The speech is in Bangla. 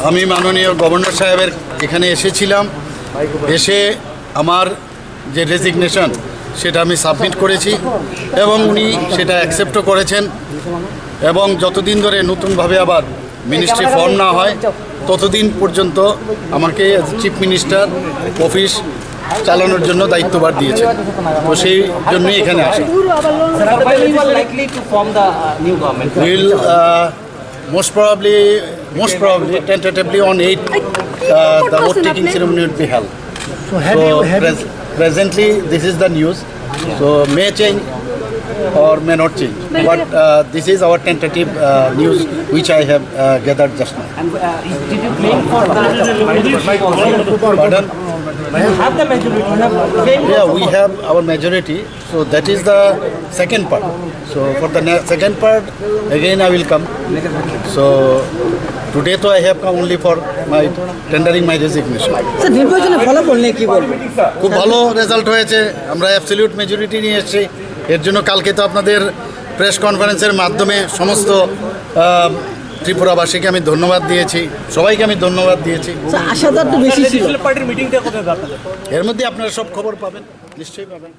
আমি মাননীয় গভর্নর সাহেবের এখানে এসেছিলাম, এসে আমার যে রেজিগনেশন সেটা আমি সাবমিট করেছি এবং উনি সেটা অ্যাকসেপ্টও করেছেন এবং যতদিন ধরে নতুনভাবে আবার মিনিস্ট্রি ফর্ম না হয় ততদিন পর্যন্ত আমাকে চিফ মিনিস্টার অফিস চালানোর জন্য দায়িত্বভার দিয়েছে। তো সেই জন্যই এখানে আসি। Will most probably tentatively on 8 the vote taking ceremony will be held. Presently this is the news, so may change or may not change, but this is our tentative news which I have gathered just now. And did you claim for Pardon? You have the majority. Yeah, we have our majority, so that is the second part. So for the second part again I will come. So today to I have come only for my tendering my resignation. Sir নির্বাচনের ফলাফল নিয়ে কি বলবেন? খুব ভালো রেজাল্ট হয়েছে, আমরা অ্যাবসলিউট মেজরিটি নিয়ে এসেছি। এর জন্য কালকে তো আপনাদের প্রেস কনফারেন্সের মাধ্যমে সমস্ত ত্রিপুরাবাসীকে আমি ধন্যবাদ দিয়েছি, সবাইকে আমি ধন্যবাদ দিয়েছি। আশাটা একটু বেশি ছিল। এর মধ্যে আপনারা সব খবর পাবেন, নিশ্চয়ই পাবেন।